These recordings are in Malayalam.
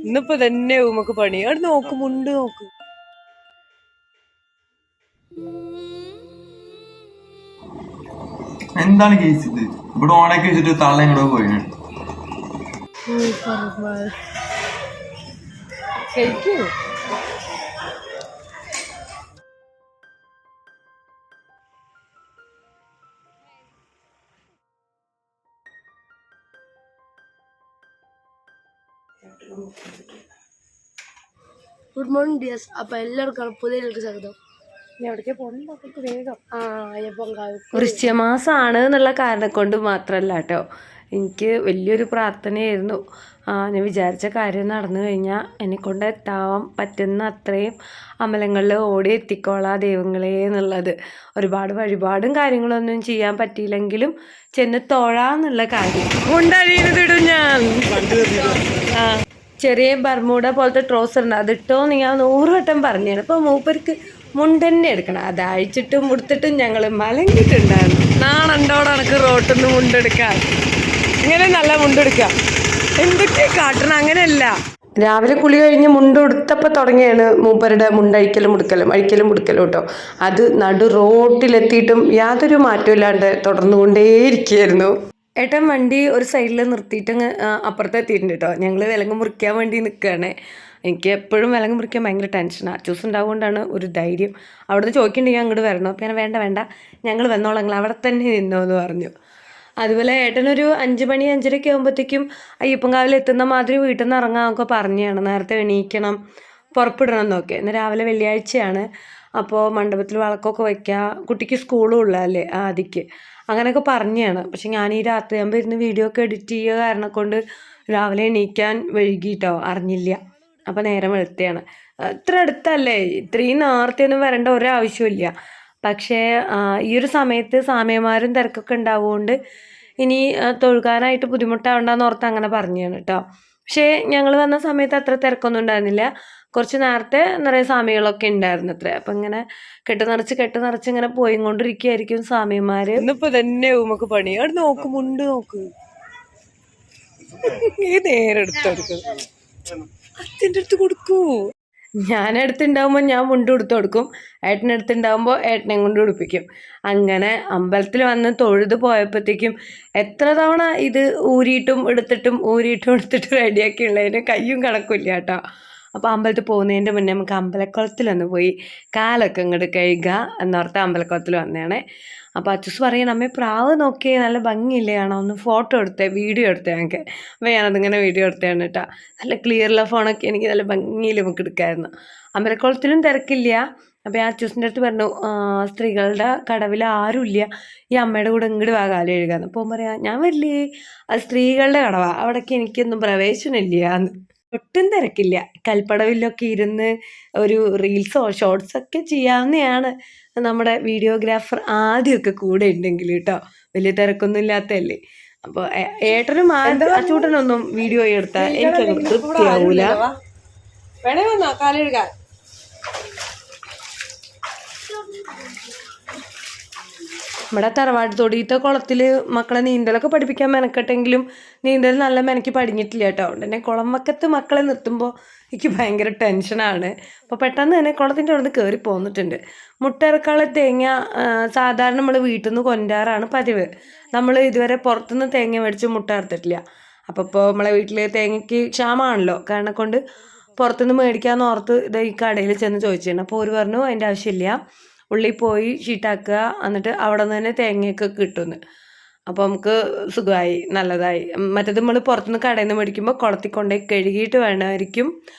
ഇന്നിപ്പോ തന്നെ നമുക്ക് പണി അവിടെ നോക്ക് മുണ്ട് നോക്ക്. എന്താണ് കേസ് ഇത്? ഇവിടെ ഓണാക്കി വെച്ചിട്ട് തള്ള ഇങ്ങോട്ട് പോയി കഴിക്കൂ. Good morning dears. അപ്പോൾ എല്ലാവർക്കും പുതിയതിലേക്ക് സ്വാഗതം. എവിടേക്ക് പോകണ്ട വേഗം. വൃശ്ചികമാസമാണ് എന്നുള്ള കാരണം കൊണ്ട് മാത്രമല്ല കേട്ടോ, എനിക്ക് വലിയൊരു പ്രാർത്ഥനയായിരുന്നു. ഞാൻ വിചാരിച്ച കാര്യം നടന്നു കഴിഞ്ഞാൽ എന്നെക്കൊണ്ട് എത്താൻ പറ്റുന്ന അത്രയും അമ്പലങ്ങളിൽ ഓടി എത്തിക്കോളാം ദൈവങ്ങളെ എന്നുള്ളത്. ഒരുപാട് വഴിപാടും കാര്യങ്ങളൊന്നും ചെയ്യാൻ പറ്റിയില്ലെങ്കിലും ചെന്ന് തൊഴാന്നുള്ള കാര്യം കൊണ്ടഴിയുന്നതിടും ഞാൻ. ചെറിയ ബർമൂഡ പോലത്തെ ട്രോസർ ഉണ്ട്, അതിട്ടോ ഞാൻ 100 വട്ടം പറഞ്ഞാണ്. അപ്പോൾ മൂപ്പർക്ക് മുണ്ടന്നെ എടുക്കണം. അത് അഴിച്ചിട്ടും മുടുത്തിട്ടും ഞങ്ങൾ മലങ്ങിയിട്ടുണ്ടായിരുന്നു. നാണുണ്ടോടെ എനിക്ക് റോട്ടിൽ നിന്ന് മുണ്ടെടുക്കാൻ. ഇങ്ങനെ നല്ല മുണ്ടെടുക്കാം. എന്തൊക്കെ കാട്ടണം, അങ്ങനെയല്ല. രാവിലെ കുളി കഴിഞ്ഞ് മുണ്ടെടുത്തപ്പോൾ തുടങ്ങിയാണ് മൂപ്പരുടെ മുണ്ടഴിക്കലും മുടുക്കലും കേട്ടോ. അത് നടു റോട്ടിലെത്തിയിട്ടും യാതൊരു മാറ്റവും ഇല്ലാണ്ട് തുടർന്നുകൊണ്ടേയിരിക്കുകയായിരുന്നു. ഏട്ടൻ വണ്ടി ഒരു സൈഡിൽ നിർത്തിയിട്ട് അപ്പുറത്ത് എത്തിയിട്ടുണ്ട് കേട്ടോ. ഞങ്ങൾ വിലങ്ങ് മുറിക്കാൻ വേണ്ടി നിൽക്കുകയാണ്. എനിക്ക് എപ്പോഴും വിലങ്ങ് മുറിക്കാൻ ഭയങ്കര ടെൻഷനാണ്. ചൂസ് ഉണ്ടാവുകൊണ്ടാണ് ഒരു ധൈര്യം. അവിടുന്ന് ചോദിക്കണ്ടെങ്കിൽ അങ്ങോട്ട് വരണം. അപ്പോൾ ഞാൻ വേണ്ട ഞങ്ങൾ വന്നോളാം, ഞങ്ങൾ അവിടെ തന്നെ നിന്നോ എന്ന് പറഞ്ഞു. അതുപോലെ ഏട്ടനൊരു 5 മണി 5:30 ആകുമ്പോഴത്തേക്കും അയ്യപ്പൻകാവിൽ എത്തുന്ന മാതിരി വീട്ടിൽ നിന്ന് ഇറങ്ങാമൊക്കെ പറഞ്ഞാണ്. നേരത്തെ എണീക്കണം, പുറപ്പെടണം എന്നൊക്കെ. ഇന്ന് രാവിലെ വെള്ളിയാഴ്ചയാണ്. അപ്പോൾ മണ്ഡപത്തിൽ വിളക്കൊക്കെ വയ്ക്കുക, കുട്ടിക്ക് സ്കൂളും ഉള്ളതല്ലേ ആദിക്ക്, അങ്ങനെയൊക്കെ പറഞ്ഞാണ്. പക്ഷെ ഞാൻ ഈ രാത്രിയാകുമ്പോൾ ഇരുന്ന് വീഡിയോ ഒക്കെ എഡിറ്റ് ചെയ്യുക കാരണം കൊണ്ട് രാവിലെ എണീക്കാൻ വൈകിട്ടോ, അറിഞ്ഞില്ല. അപ്പോൾ നേരം വെളുത്തെയാണ്. ഇത്ര അടുത്തല്ലേ, ഇത്രയും നേരത്തെയൊന്നും വരേണ്ട ഒരാവശ്യമില്ല. പക്ഷേ ഈ ഒരു സമയത്ത് സാമ്യമാരും തിരക്കൊക്കെ ഉണ്ടാവുകൊണ്ട് ഇനി തൊഴുകാനായിട്ട് ബുദ്ധിമുട്ടാവണ്ടെന്ന് ഓർത്ത് അങ്ങനെ പറഞ്ഞാണ് കേട്ടോ. പക്ഷേ ഞങ്ങൾ വന്ന സമയത്ത് അത്ര തിരക്കൊന്നും ഉണ്ടായിരുന്നില്ല. കുറച്ച് നേരത്തെ നിറയെ സ്വാമികളൊക്കെ ഉണ്ടായിരുന്നു അത്ര. അപ്പം ഇങ്ങനെ കെട്ട് നിറച്ച് ഇങ്ങനെ പോയിക്കൊണ്ടിരിക്കുകയായിരിക്കും സ്വാമിമാർ. ഇന്നിപ്പോ തന്നെ നമുക്ക് പണി അവിടെ നോക്ക് മുണ്ട് നോക്ക്. ഈ നേരെ എടുത്തെടുക്കും, അച്ഛൻ്റെ അടുത്ത് കൊടുക്കൂ. ഞാൻ അടുത്തുണ്ടാകുമ്പോൾ ഞാൻ മുണ്ട് കൊടുത്തു കൊടുക്കും, ഏട്ടനടുത്തുണ്ടാകുമ്പോൾ ഏട്ടനെ കൊണ്ട് ഉടുപ്പിക്കും. അങ്ങനെ അമ്പലത്തിൽ വന്ന് തൊഴുത് പോയപ്പോഴത്തേക്കും എത്ര തവണ ഇത് ഊരിയിട്ടും എടുത്തിട്ട് റെഡിയാക്കി ഉള്ളതിന് കയ്യും കണക്കില്ല കേട്ടോ. അപ്പോൾ അമ്പലത്തിൽ പോകുന്നതിൻ്റെ മുന്നേ നമുക്ക് അമ്പലക്കുളത്തിലൊന്ന് പോയി കാലൊക്കെ ഇങ്ങോട്ട് കഴുകുക എന്നോർത്ത് അമ്പലക്കുളത്തിൽ വന്നതാണ്. അപ്പോൾ അച്ചൂസ് പറയണം, അമ്മേ പ്രാവ് നോക്കിയേ നല്ല ഭംഗിയില്ലേ, കാണാം, ഒന്ന് ഫോട്ടോ എടുത്തേ വീഡിയോ എടുത്തേ ഞങ്ങൾക്ക്. അപ്പോൾ ഞാനതിങ്ങനെ വീഡിയോ എടുത്തതാണ് കേട്ടോ. നല്ല ക്ലിയറുള്ള ഫോണൊക്കെ എനിക്ക് നല്ല ഭംഗിയിൽ നമുക്ക് എടുക്കാമായിരുന്നു. അമ്പലക്കുളത്തിലും തിരക്കില്ല. അപ്പോൾ ഞാൻ അച്ചൂസിൻ്റെ അടുത്ത് പറഞ്ഞു, സ്ത്രീകളുടെ കടവിൽ ആരുമില്ല, ഈ അമ്മയുടെ കൂടെ ഇങ്ങോട്ട് വാ കാല് കഴുകാന്ന്. അപ്പോൾ പറയാം, ഞാൻ വരില്ലേ, അത് സ്ത്രീകളുടെ കടവാ, അവിടേക്ക് എനിക്കൊന്നും പ്രവേശനമില്ല എന്ന്. ഒട്ടും തിരക്കില്ല. കൽപ്പടവിലൊക്കെ ഇരുന്ന് ഒരു റീൽസോ ഷോർട്സൊക്കെ ചെയ്യാവുന്നതാണ്. നമ്മുടെ വീഡിയോഗ്രാഫർ ആദ്യമൊക്കെ കൂടെ ഉണ്ടെങ്കിൽ കേട്ടോ, വലിയ തിരക്കൊന്നും ഇല്ലാത്തതല്ലേ. അപ്പോൾ ഏട്ടനും അച്ചൂട്ടനൊന്നും വീഡിയോ എടുത്താൽ എനിക്കത് തൃപ്തിയാവൂല. വേണേ വന്നോ കാലെഴുകാൻ. നമ്മുടെ തറവാട് തൊടിയത്തെ കുളത്തിൽ മക്കളെ നീന്തലൊക്കെ പഠിപ്പിക്കാൻ മെനക്കെട്ടെങ്കിലും നീന്തൽ നല്ല മെനക്ക് പഠിഞ്ഞിട്ടില്ല കേട്ടോ. അതുകൊണ്ട് തന്നെ കുളം വക്കത്ത് മക്കളെ നിർത്തുമ്പോൾ എനിക്ക് ഭയങ്കര ടെൻഷനാണ്. അപ്പോൾ പെട്ടെന്ന് തന്നെ കുളത്തിൻ്റെ അവിടെ നിന്ന് കയറി പോന്നിട്ടുണ്ട്. മുട്ടയിറക്കാനുള്ള തേങ്ങ സാധാരണ നമ്മൾ വീട്ടിൽ നിന്ന് കൊണ്ടുവരാറാണ് പതിവ്. നമ്മൾ ഇതുവരെ പുറത്തുനിന്ന് തേങ്ങ മേടിച്ച് മുട്ട ഇറത്തിട്ടില്ല. അപ്പോൾ ഇപ്പോൾ നമ്മളെ വീട്ടിൽ തേങ്ങയ്ക്ക് ക്ഷാമമാണല്ലോ, കാരണം കൊണ്ട് പുറത്തുനിന്ന് മേടിക്കാമെന്ന് ഓർത്ത് ഇത് ഈ കടയിൽ ചെന്ന് ചോദിച്ചിട്ടുണ്ട്. അപ്പോൾ ഒരു പറഞ്ഞു അതിൻ്റെ ആവശ്യമില്ല, ഉള്ളിൽ പോയി ഷീട്ടാക്കുക, എന്നിട്ട് അവിടെ നിന്ന് തന്നെ തേങ്ങയൊക്കെ കിട്ടുമെന്ന്. അപ്പോൾ നമുക്ക് സുഖമായി, നല്ലതായി. മറ്റേത് നമ്മൾ പുറത്തുനിന്ന് കടയിൽ നിന്ന് മേടിക്കുമ്പോൾ കുളത്തിൽ കൊണ്ടുപോയി കഴുകിയിട്ട് വേണമായിരിക്കും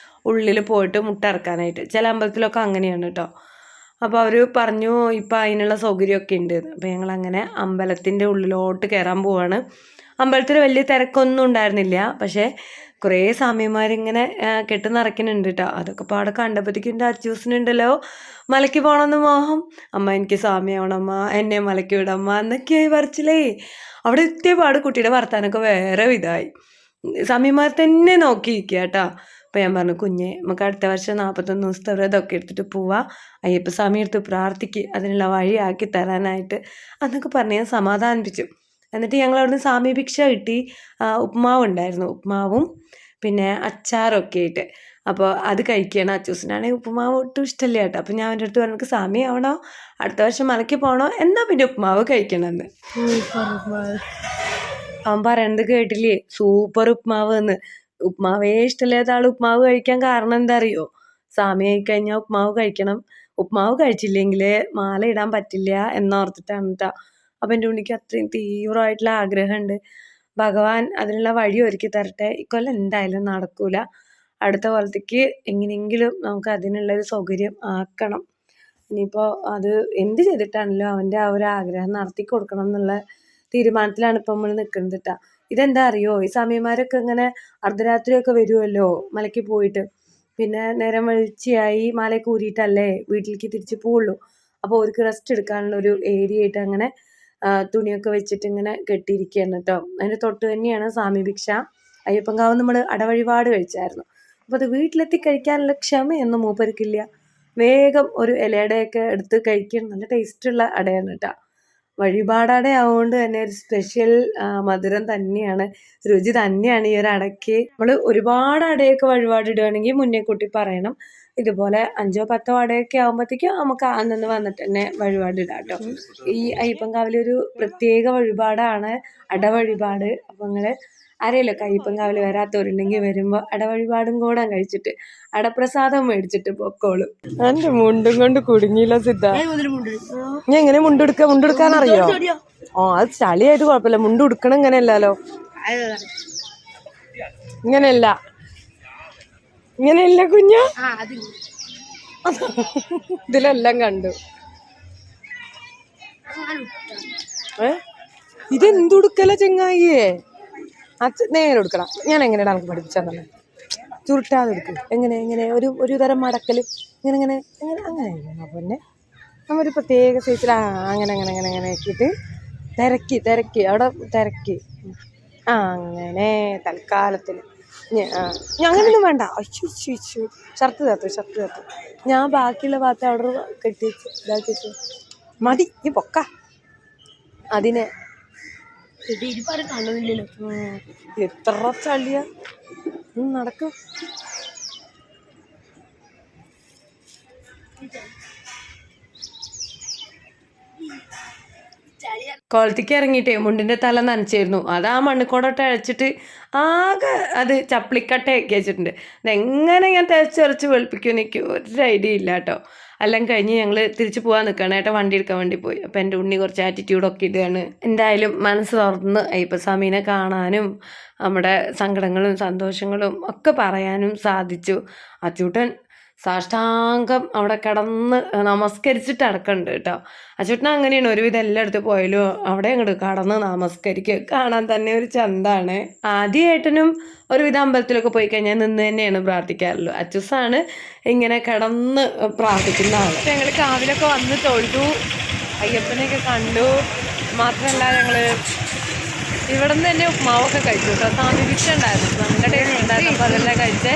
ഉള്ളിൽ പോയിട്ട് മുട്ട ഇറക്കാനായിട്ട്. ചില അമ്പലത്തിലൊക്കെ അങ്ങനെയാണ് കേട്ടോ. അപ്പോൾ അവർ പറഞ്ഞു ഇപ്പം അതിനുള്ള സൗകര്യമൊക്കെ ഉണ്ട്. അപ്പോൾ ഞങ്ങളങ്ങനെ അമ്പലത്തിൻ്റെ ഉള്ളിലോട്ട് കയറാൻ പോവാണ്. അമ്പലത്തിൽ വലിയ തിരക്കൊന്നും ഉണ്ടായിരുന്നില്ല, പക്ഷേ കുറേ സ്വാമിമാരിങ്ങനെ കെട്ട് നിറയ്ക്കുന്നുണ്ട് കേട്ടോ. അതൊക്കെ പാടെ കണ്ടപ്പോഴത്തേക്കും എൻ്റെ അച്ചൂസിനുണ്ടല്ലോ മലയ്ക്ക് പോകണമെന്ന് മോഹം. അമ്മ എനിക്ക് സ്വാമിയാവണമ്മ, എന്നെ മലയ്ക്ക് വിടമ്മ എന്നൊക്കെയായി പറിച്ചില്ലേ. അവിടെ എത്തിയ പാട് കുട്ടിയുടെ വർത്താനൊക്കെ വേറെ വിധമായി. സ്വാമിമാർ തന്നെ നോക്കിയിരിക്കുക കേട്ടോ. അപ്പോൾ ഞാൻ പറഞ്ഞു, കുഞ്ഞെ നമുക്ക് അടുത്ത വർഷം 41 ദിവസത്തെ വ്രതമൊക്കെ എടുത്തിട്ട് പോവാം, അയ്യപ്പ സ്വാമി എടുത്ത് പ്രാർത്ഥിക്കുക അതിനുള്ള വഴിയാക്കി തരാനായിട്ട് എന്നൊക്കെ പറഞ്ഞ് ഞാൻ സമാധാനിപ്പിച്ചു. എന്നിട്ട് ഞങ്ങൾ അവിടുന്ന് സാമി ഭിക്ഷ കിട്ടി. ഉപ്മാവ് ഉണ്ടായിരുന്നു, ഉപ്മാവും പിന്നെ അച്ചാറൊക്കെ ആയിട്ട്. അപ്പോൾ അത് കഴിക്കുകയാണ്. അച്ചൂസിനാണെങ്കിൽ ഉപ്പുമാവ് ഒട്ടും ഇഷ്ടമില്ല കേട്ടോ. അപ്പോൾ ഞാൻ അവൻ്റെ അടുത്ത് പറഞ്ഞു സാമി ആവണോ, അടുത്ത വർഷം മലയ്ക്ക് പോകണോ, എന്നാൽ പിന്നെ ഉപ്മാവ് കഴിക്കണമെന്ന്. അവൻ പറയണത് കേട്ടില്ലേ, സൂപ്പർ ഉപ്മാവ് എന്ന്. ഉപ്മാവേ ഇഷ്ടമില്ലാത്ത ആൾ ഉപ്മാവ് കഴിക്കാൻ കാരണം എന്താ അറിയോ? സാമി ആയിക്കഴിഞ്ഞാൽ ഉപ്മാവ് കഴിക്കണം, ഉപ്മാവ് കഴിച്ചില്ലെങ്കിൽ മാല ഇടാൻ പറ്റില്ല എന്നോർത്തിട്ടാണ് കേട്ടോ. അപ്പം എൻ്റെ ഉണ്ണിക്ക് അത്രയും തീവ്രമായിട്ടുള്ള ആഗ്രഹമുണ്ട്. ഭഗവാൻ അതിനുള്ള വഴി ഒരുക്കി തരട്ടെ. ഇക്കൊല്ലം എന്തായാലും നടക്കൂല. അടുത്ത കൊല്ലത്തേക്ക് എങ്ങനെയെങ്കിലും നമുക്ക് അതിനുള്ളൊരു സൗകര്യം ആക്കണം. ഇനിയിപ്പോൾ അത് എന്ത് ചെയ്തിട്ടാണല്ലോ അവൻ്റെ ആ ഒരു ആഗ്രഹം നടത്തി കൊടുക്കണം എന്നുള്ള തീരുമാനത്തിലാണ് ഇപ്പം നമ്മൾ നിൽക്കുന്നത് കേട്ടോ. ഇതെന്താ അറിയോ, ഈ സ്വാമിമാരൊക്കെ ഇങ്ങനെ അർദ്ധരാത്രിയൊക്കെ വരുമല്ലോ മലയ്ക്ക് പോയിട്ട്, പിന്നെ നേരം വെളിച്ചയായി മലയൊക്കെ ഊരിയിട്ടല്ലേ വീട്ടിലേക്ക് തിരിച്ച് പോവുള്ളൂ. അപ്പോൾ അവർക്ക് റെസ്റ്റ് എടുക്കാനുള്ള ഒരു ഏരിയ ആയിട്ട് അങ്ങനെ തുണിയൊക്കെ വെച്ചിട്ട് ഇങ്ങനെ കെട്ടിയിരിക്കുകയാണ് കേട്ടോ. അതിൻ്റെ തൊട്ട് തന്നെയാണ് സ്വാമി ഭിക്ഷ. അയ്യപ്പൻകാവ് നമ്മൾ അടവഴിപാട് കഴിച്ചായിരുന്നു. അപ്പോൾ അത് വീട്ടിലെത്തി കഴിക്കാനുള്ള ക്ഷമയൊന്നും മൂപ്പർക്കില്ല. വേഗം ഒരു ഇലയുടെയൊക്കെ എടുത്ത് കഴിക്കാൻ നല്ല ടേസ്റ്റുള്ള അടയാണ് കേട്ടോ. വഴിപാടട ആവുകൊണ്ട് തന്നെ ഒരു സ്പെഷ്യൽ മധുരം തന്നെയാണ്, രുചി തന്നെയാണ് ഈ ഒരു അടയ്ക്ക്. നമ്മൾ ഒരുപാട് അടയൊക്കെ വഴിപാട് ഇടുകയാണെങ്കിൽ മുന്നേ കൂട്ടി പറയണം. ഇതുപോലെ 5-10 അടയൊക്കെ ആകുമ്പോഴത്തേക്കും നമുക്ക് അന്നു വന്നിട്ട് തന്നെ വഴിപാട് ഇടാം കേട്ടോ. ഈ അയ്യപ്പൻകാവിലൊരു പ്രത്യേക വഴിപാടാണ് അടവഴിപാട്. അപ്പോൾ നിങ്ങൾ അറിയില്ല, അയ്യപ്പൻകാവിൽ വരാത്തവരുണ്ടെങ്കിൽ വരുമ്പോൾ അടവഴിപാടും കൂടെ കഴിച്ചിട്ട് അടപ്രസാദം മേടിച്ചിട്ട് പൊക്കോളും. എൻ്റെ മുണ്ടും കൊണ്ട് കുടുങ്ങിയില്ല സിദ്ധ. ഞാൻ എങ്ങനെ മുണ്ടെടുക്കാനറിയോ? അത് ചളിയായിട്ട് കുഴപ്പമില്ല, മുണ്ട് ഉടുക്കണം ഇങ്ങനെയല്ലോ, ഇങ്ങനെയല്ല ഇങ്ങനെയല്ല കുഞ്ഞ. ഇതിലെല്ലാം കണ്ടു. ഇതെന്തുടുക്കല ചെങ്ങായിയേ? നേരെ എടുക്കണം. ഞാൻ എങ്ങനെയാണ് നമുക്ക് പഠിപ്പിച്ചാൽ തന്നെ ചുരുട്ടാതെ എടുക്കും. എങ്ങനെ ഒരു തരം മടക്കൽ ഇങ്ങനെ ഇങ്ങനെ ഇങ്ങനെ അങ്ങനെ പിന്നെ നമ്മൊരു പ്രത്യേക സൈസിൽ അങ്ങനെ ആക്കിയിട്ട് തിരക്കി അവിടെ തിരക്കി അങ്ങനെ തൽക്കാലത്തിന് അങ്ങനെയൊന്നും വേണ്ട. അയ്യോ ഷർട്ട് തത്തു ഞാൻ ബാക്കിയുള്ള ഭാഗത്ത് അവിടെ കെട്ടി വെച്ച് ഇതാക്കി വെച്ചു മതി. ഈ പൊക്ക അതിനെ കാണുന്നില്ലല്ലോ, എത്ര ചളിയ. നടക്കും. കുളത്തേക്ക് ഇറങ്ങിയിട്ടേ മുണ്ടിൻ്റെ തല നനച്ചായിരുന്നു. അത് ആ മണ്ണിക്കോടൊട്ട് അഴിച്ചിട്ട് ആകെ അത് ചപ്പിളിക്കട്ടയൊക്കെ വെച്ചിട്ടുണ്ട്. അതെങ്ങനെ ഞാൻ തേച്ചരച്ച് വെളുപ്പിക്കുമെന്ന് എനിക്ക് ഒരു ഐഡിയ ഇല്ല കേട്ടോ. എല്ലാം കഴിഞ്ഞ് ഞങ്ങൾ തിരിച്ച് പോകാൻ നിൽക്കുകയാണ്. ഏട്ടാ വണ്ടി എടുക്കാൻ വേണ്ടി പോയി. അപ്പോൾ എൻ്റെ ഉണ്ണി കുറച്ച് ആറ്റിറ്റ്യൂഡൊക്കെ ഇടുകയാണ്. എന്തായാലും മനസ്സ് തുറന്ന് അയ്യപ്പസ്വാമീനെ കാണാനും നമ്മുടെ സങ്കടങ്ങളും സന്തോഷങ്ങളും ഒക്കെ പറയാനും സാധിച്ചു. അച്ചൂട്ടൻ സാഷ്ടാംഗം അവിടെ കിടന്ന് നമസ്കരിച്ചിട്ട് അടക്കമുണ്ട് കേട്ടോ. അച്ചൂട്ടൻ അങ്ങനെയാണ്, ഒരുവിധം എല്ലായിടത്തും പോയാലും അവിടെ അങ്ങോട്ട് കടന്ന് നമസ്കരിക്കുക, കാണാൻ തന്നെ ഒരു ചന്താണ്. ആദ്യമായിട്ടനും ഒരുവിധം അമ്പലത്തിലൊക്കെ പോയി കഴിഞ്ഞാൽ നിന്ന് തന്നെയാണ് പ്രാർത്ഥിക്കാറുള്ളൂ. അച്ചൂസാണ് ഇങ്ങനെ കിടന്ന് പ്രാർത്ഥിക്കുന്ന ആൾ. ഞങ്ങൾ കാവിലൊക്കെ വന്ന് തൊഴുതു, അയ്യപ്പനെയൊക്കെ കണ്ടു. മാത്രമല്ല ഞങ്ങൾ ഇവിടെ നിന്ന് തന്നെ ഉപ്മാവൊക്കെ കഴിച്ചു കേട്ടോ. സ്വാമി ഭിക്ഷ ഉണ്ടായിരുന്നു, നല്ല ടേസ്റ്റ് ഉണ്ടായിരുന്നു. അപ്പോൾ അതെല്ലാം കഴിച്ചേ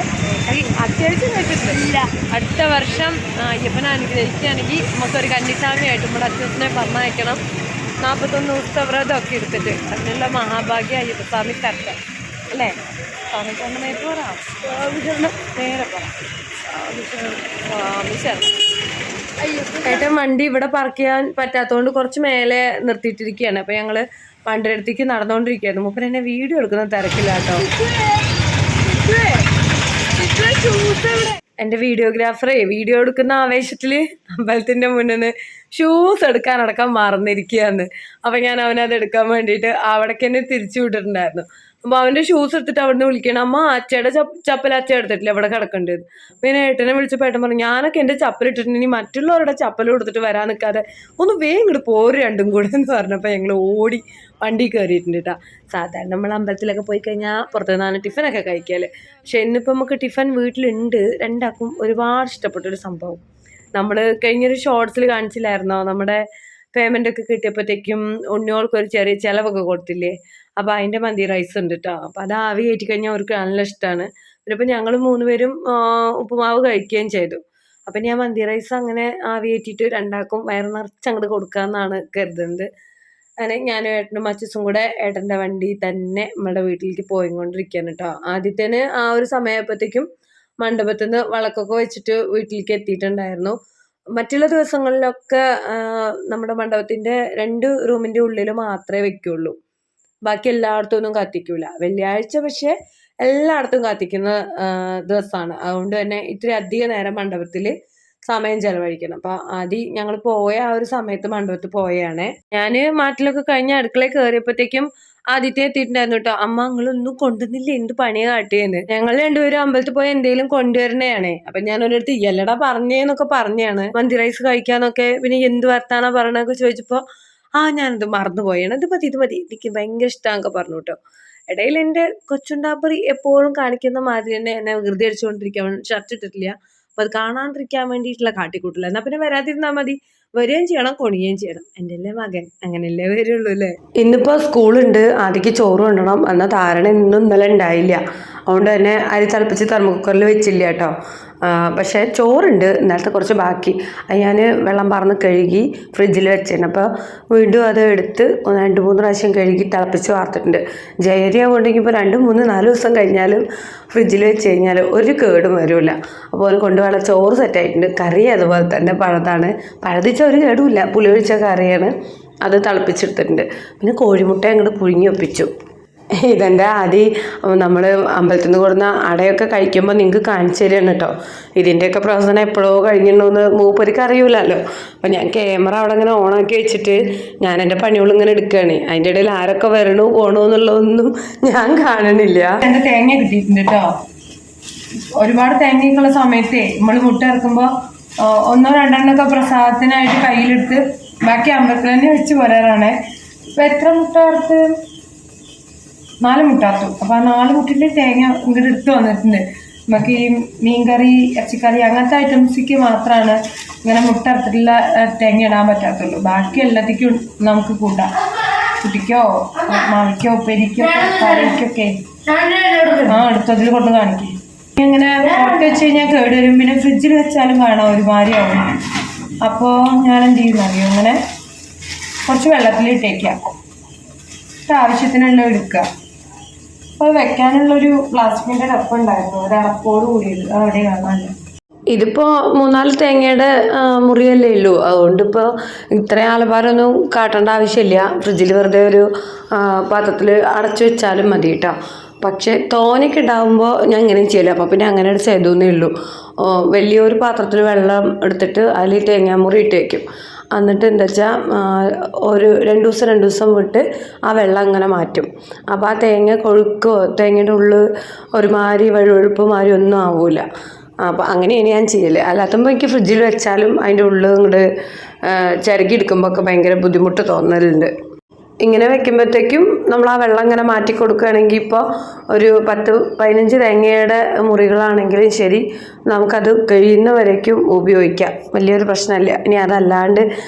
അത്യാവശ്യം കഴിച്ചിട്ടില്ല. അടുത്ത വർഷം അയ്യപ്പനെ അനുഗ്രഹിക്കുകയാണെങ്കിൽ നമുക്കൊരു കന്നിസ്വാമിയായിട്ട് നമ്മുടെ അച്ഛനെ പറഞ്ഞയക്കണം. 41 ദിവസത്തെ വ്രതമൊക്കെ എടുത്തിട്ട് അതിനുള്ള മഹാഭാഗ്യം അയ്യപ്പസ്വാമി തരട്ടെ അല്ലേ? സ്വാമിക്ക് നേരെ പറയാം, നേരെ പറയാം. ഏട്ടൻ വണ്ടി ഇവിടെ പാർക്ക് ചെയ്യാൻ പറ്റാത്തതുകൊണ്ട് കുറച്ച് മേലെ നിർത്തിയിട്ടിരിക്കുകയാണ്. അപ്പോൾ ഞങ്ങൾ വണ്ടിയുടെ അടുത്തേക്ക് നടന്നുകൊണ്ടിരിക്കുകയായിരുന്നു. മൂപ്പർ എന്നെ വീഡിയോ എടുക്കുന്ന തിരക്കില്ല കേട്ടോ. എൻ്റെ വീഡിയോഗ്രാഫറെ വീഡിയോ എടുക്കുന്ന ആവേശത്തിൽ അമ്പലത്തിൻ്റെ മുന്നിൽ നിന്ന് ഷൂസ് എടുക്കാനടക്കം മറന്നിരിക്കുകയാണ്. അപ്പം ഞാൻ അവനത് എടുക്കാൻ വേണ്ടിയിട്ട് അവിടേക്ക് തന്നെ തിരിച്ചു വിട്ടിട്ടുണ്ടായിരുന്നു. അപ്പോൾ അവൻ്റെ ഷൂസ് എടുത്തിട്ട് അവിടെ നിന്ന് വിളിക്കണം, അമ്മ അച്ചയുടെ ചപ്പൽ അച്ച എടുത്തിട്ടില്ല ഇവിടെ കിടക്കേണ്ടത്. പിന്നെ ഏട്ടനെ വിളിച്ചപ്പോൾ ഏട്ടൻ പറഞ്ഞു, ഞാനൊക്കെ എൻ്റെ ചപ്പലിട്ടിട്ടുണ്ടെങ്കിൽ മറ്റുള്ളവരുടെ ചപ്പൽ കൊടുത്തിട്ട് വരാൻ നിൽക്കാതെ ഒന്ന് വേഗം ഇങ്ങോട്ട് പോരും രണ്ടും കൂടെ എന്ന് പറഞ്ഞപ്പോൾ ഞങ്ങൾ ഓടി വണ്ടി കയറിയിട്ടുണ്ട് കേട്ടോ. സാധാരണ നമ്മൾ അമ്പലത്തിലൊക്കെ പോയി കഴിഞ്ഞാൽ പുറത്തു നിന്നാണ് ടിഫിനൊക്കെ കഴിക്കാൽ. പക്ഷെ ഇന്നിപ്പോൾ നമുക്ക് ടിഫിൻ വീട്ടിലുണ്ട്. രണ്ടാക്കും ഒരുപാട് ഇഷ്ടപ്പെട്ടൊരു സംഭവം. നമ്മൾ കഴിഞ്ഞൊരു ഷോർട്സിൽ കാണിച്ചില്ലായിരുന്നോ, നമ്മുടെ പേയ്മെൻ്റൊക്കെ കിട്ടിയപ്പോഴത്തേക്കും ഉണ്ണിയോൾക്കൊരു ചെറിയ ചിലവൊക്കെ കൊടുത്തില്ലേ? അപ്പോൾ അതിൻ്റെ മന്തി റൈസ് ഉണ്ട് കേട്ടോ. അപ്പോൾ അത് ആവി കയറ്റി കഴിഞ്ഞാൽ അവർക്ക് നല്ല ഇഷ്ടമാണ്. പിന്നെ ഇപ്പോൾ ഞങ്ങൾ 3 പേരും ഉപ്പുമാവ് കഴിക്കുകയും ചെയ്തു. അപ്പം ഞാൻ മന്തി റൈസ് അങ്ങനെ ആവി കയറ്റിയിട്ട് രണ്ടാക്കും വയറ് നിറച്ച് അങ്ങോട്ട് കൊടുക്കാമെന്നാണ് കരുതുന്നത്. അങ്ങനെ ഞാനും ഏട്ടനും അച്ഛസും കൂടെ ഏട്ടൻ്റെ വണ്ടി തന്നെ നമ്മുടെ വീട്ടിലേക്ക് പോയിക്കൊണ്ടിരിക്കുകയാണ് കേട്ടോ. ആദ്യത്തേന് ആ ഒരു സമയമായപ്പോഴത്തേക്കും മണ്ഡപത്തിൽ നിന്ന് വിളക്കൊക്കെ വെച്ചിട്ട് വീട്ടിലേക്ക് എത്തിയിട്ടുണ്ടായിരുന്നു. മറ്റുള്ള ദിവസങ്ങളിലൊക്കെ നമ്മുടെ മണ്ഡപത്തിൻ്റെ 2 റൂമിൻ്റെ ഉള്ളിൽ മാത്രമേ വെക്കുള്ളൂ, ബാക്കി എല്ലായിടത്തും ഒന്നും കത്തിക്കൂല. വെള്ളിയാഴ്ച പക്ഷേ എല്ലായിടത്തും കത്തിക്കുന്ന ദിവസമാണ്. അതുകൊണ്ട് തന്നെ ഇത്തിരി അധികം നേരം മണ്ഡപത്തിൽ സമയം ചെലവഴിക്കണം. അപ്പൊ ആദ്യം ഞങ്ങൾ പോയ ആ ഒരു സമയത്ത് മണ്ഡപത്തിൽ പോയാണ്. ഞാൻ മാറ്റിലൊക്കെ കഴിഞ്ഞ് അടുക്കളയിൽ കയറിയപ്പോഴത്തേക്കും ആദ്യത്തെ എത്തിയിട്ടുണ്ടായിരുന്നു കേട്ടോ. അമ്മ നിങ്ങളൊന്നും കൊണ്ടുവന്നില്ല, എന്ത് പണിയാ കാട്ടിയെന്ന്. ഞങ്ങൾ രണ്ടുപേരും അമ്പലത്തിൽ പോയി എന്തെങ്കിലും കൊണ്ടുവരണയാണ്. അപ്പൊ ഞാൻ ഒരിടത്ത് എല്ലടാ പറഞ്ഞേന്നൊക്കെ പറഞ്ഞാണ്, മന്തി റൈസ് കഴിക്കാന്നൊക്കെ. പിന്നെ എന്ത് വർത്താനാ പറയണൊക്കെ ചോദിച്ചപ്പോ ഞാനത് മറന്നുപോയാണ്, ഇത് മതി എനിക്ക് ഭയങ്കര ഇഷ്ടമാണെന്നൊക്കെ പറഞ്ഞു കേട്ടോ. ഇടയിൽ എൻ്റെ കൊച്ചുണ്ടാപ്പറി എപ്പോഴും കാണിക്കുന്ന മാതിരി തന്നെ എന്നെ വെറുതെ അടിച്ചുകൊണ്ടിരിക്കാൻ, ഷർട്ട് ഇട്ടിട്ടില്ല, അപ്പൊ അത് കാണാണ്ടിരിക്കാൻ വേണ്ടിയിട്ടുള്ള കാട്ടിക്കൂട്ടില്ല. എന്നാ പിന്നെ വരാതിരുന്നാൽ മതി, വരികയും ചെയ്യണം കൊണിയുകയും ചെയ്യണം. എൻ്റെ അല്ലേ മകൻ, അങ്ങനെയല്ലേ വരുള്ളൂ അല്ലേ. ഇന്നിപ്പോൾ സ്കൂളുണ്ട്, ആദ്യക്ക് ചോറ് കൊണ്ടണം എന്ന ധാരണ ഇന്നും ഇന്നലെ ഉണ്ടായില്ല. അതുകൊണ്ട് തന്നെ അരി തിളപ്പിച്ച് തെർമോക്കുക്കറിൽ വെച്ചില്ല കേട്ടോ. പക്ഷേ ചോറുണ്ട്, ഇന്നലത്തെ കുറച്ച് ബാക്കി. അത് ഞാൻ വെള്ളം പറന്ന് കഴുകി ഫ്രിഡ്ജിൽ വെച്ചിരുന്നു. അപ്പോൾ വീണ്ടും അത് എടുത്ത് 2-3 പ്രാവശ്യം കഴുകി തിളപ്പിച്ച് വാർത്തിട്ടുണ്ട്. ജയരി ആവുകൊണ്ടെങ്കിൽ ഇപ്പോൾ 2-3-4 ദിവസം കഴിഞ്ഞാലും ഫ്രിഡ്ജിൽ വെച്ച് കഴിഞ്ഞാൽ ഒരു കേടും വരില്ല. അപ്പോൾ ഒരു കൊണ്ടുപോകാനുള്ള ചോറ് സെറ്റായിട്ടുണ്ട്. കറി അതുപോലെ തന്നെ പഴത്താണ്, പഴതിച്ച ഒരു കേടുമില്ല, പുളി ഒഴിച്ച കറിയാണ്, അത് തിളപ്പിച്ചെടുത്തിട്ടുണ്ട്. പിന്നെ കോഴിമുട്ട അങ്ങോട്ട് പുഴുങ്ങി ഒപ്പിച്ചു. ഇതെൻ്റെ ആദ്യം നമ്മൾ അമ്പലത്തിൽ നിന്ന് കൊടുന്ന അടയൊക്കെ കഴിക്കുമ്പോൾ നിങ്ങൾക്ക് കാണിച്ചു തരികയാണ് കേട്ടോ. ഇതിൻ്റെയൊക്കെ പ്രവർത്തനം എപ്പോഴോ കഴിഞ്ഞിട്ടുണ്ടോയെന്ന് മൂപ്പർക്ക് അറിയില്ലല്ലോ. അപ്പം ഞാൻ ക്യാമറ അവിടെ ഇങ്ങനെ ഓണാക്കി വെച്ചിട്ട് ഞാൻ എൻ്റെ പണികളിങ്ങനെ എടുക്കുകയാണ്. അതിൻ്റെ ഇടയിൽ ആരൊക്കെ വരണോ പോകണോ എന്നുള്ളതൊന്നും ഞാൻ കാണണില്ല. എൻ്റെ തേങ്ങ കിട്ടിയിട്ടുണ്ട് കേട്ടോ. ഒരുപാട് തേങ്ങയൊക്കെയുള്ള സമയത്തേ നമ്മൾ മുട്ട ഇറക്കുമ്പോൾ 1-2 പ്രസാദത്തിനായിട്ട് കയ്യിലെടുത്ത് ബാക്കി അമ്പലത്തിൽ തന്നെ വെച്ച് പോരാറാണ്. ഇപ്പം എത്ര മുട്ട ഇറത്ത്? 4 മുട്ട ഇറത്തു. അപ്പം ആ 4 മുട്ടിൻ്റെ തേങ്ങ ഇങ്ങോട്ട് എടുത്ത് വന്നിട്ടുണ്ട്. നമുക്ക് ഈ മീൻകറി, ഇറച്ചിക്കറി അങ്ങനത്തെ ഐറ്റംസിക്ക് മാത്രമാണ് ഇങ്ങനെ മുട്ട ഇറത്തിട്ടുള്ള തേങ്ങ ഇടാൻ പറ്റാത്തുള്ളൂ. ബാക്കി എല്ലാത്തേക്കും നമുക്ക് കൂട്ടാം. കുട്ടിക്കോ മാവിക്കോ ഉപ്പേരിക്കോ കറിക്കൊക്കെ എടുത്തതിൽ കൊണ്ട് കാണിക്കും. ഇങ്ങനെ പുറത്ത് വെച്ച് കഴിഞ്ഞാൽ കേട് വരും. പിന്നെ ഫ്രിഡ്ജിൽ വെച്ചാലും കാണാം ഒരുമാതിരിയാവും. അപ്പോൾ ഞാൻ എന്ത് ചെയ്യുന്നു അറിയോ, ഇങ്ങനെ കുറച്ച് വെള്ളത്തിലിട്ടേക്കാം, ആവശ്യത്തിനുള്ള എടുക്കുക. അപ്പോൾ വെക്കാനുള്ളൊരു പ്ലാസ്റ്റിക്കിൻ്റെ ഡപ്പ് ഉണ്ടായിരുന്നു, ഒരു അടപ്പോട് കൂടിയത്, അവിടെ കാണാമല്ലോ. ഇതിപ്പോൾ 3-4 തേങ്ങയുടെ മുറിയല്ലേ ഉള്ളൂ, അതുകൊണ്ട് ഇപ്പോൾ ഇത്രയും ആലഭാരമൊന്നും കാട്ടേണ്ട ആവശ്യമില്ല. ഫ്രിഡ്ജിൽ വെറുതെ ഒരു പാത്രത്തിൽ അടച്ചു വെച്ചാലും മതി കേട്ടോ. പക്ഷേ തോനൊക്കെ ഉണ്ടാകുമ്പോൾ ഞാൻ ഇങ്ങനെ ചെയ്യില്ല. അപ്പോൾ പിന്നെ അങ്ങനെ ചെയ്തേ ഉള്ളൂ. വലിയൊരു പാത്രത്തിൽ വെള്ളം എടുത്തിട്ട് അതിൽ തേങ്ങാമുറി ഇട്ട് വയ്ക്കും. എന്നിട്ട് എന്താ വെച്ചാൽ ഒരു 2 ദിവസം വിട്ട് ആ വെള്ളം അങ്ങനെ മാറ്റും. അപ്പോൾ ആ തേങ്ങ കൊഴുക്കോ തേങ്ങയുടെ ഉള്ളിൽ ഒരുമാതിരി വഴുവഴുപ്പ് മാതിരി ഒന്നും ആവില്ല. അപ്പോൾ അങ്ങനെയാണ് ഞാൻ ചെയ്യല്. അല്ലാത്തപ്പോൾ എനിക്ക് ഫ്രിഡ്ജിൽ വെച്ചാലും അതിൻ്റെ ഉള്ളിൽ ഇങ്ങോട്ട് ചിരകി എടുക്കുമ്പോൾ ഒക്കെ ഭയങ്കര ബുദ്ധിമുട്ട് തോന്നലുണ്ട്. ഇങ്ങനെ വെക്കുമ്പോഴത്തേക്കും നമ്മൾ ആ വെള്ളം ഇങ്ങനെ മാറ്റി കൊടുക്കുകയാണെങ്കിൽ ഇപ്പോൾ ഒരു 10-15 തേങ്ങയുടെ മുറികളാണെങ്കിലും ശരി, നമുക്കത് കഴിയുന്നവരേക്കും ഉപയോഗിക്കാം, വലിയൊരു പ്രശ്നമില്ല. ഇനി അതല്ലാണ്ട്